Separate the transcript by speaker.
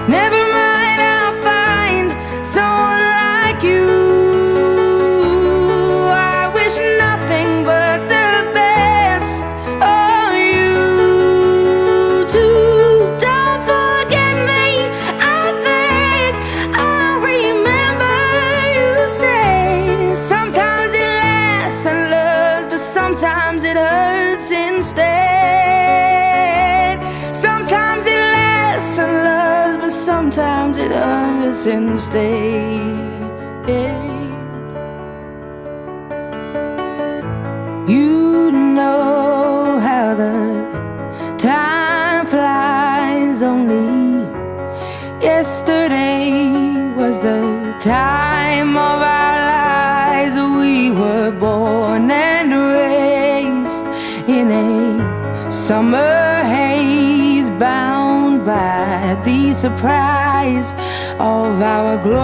Speaker 1: Never mind, I'll find someone like you. I wish nothing but the best of you too. Don't forget me, I think I'll remember you say. Sometimes it lasts and loves, but sometimes it hurts instead. Sometimes it lasts and loves, but sometimes it hurts instead. You know how the time flies. Only yesterday was the time of our lives. We were born and raised in a summer haze, bound by the surprise of our glory.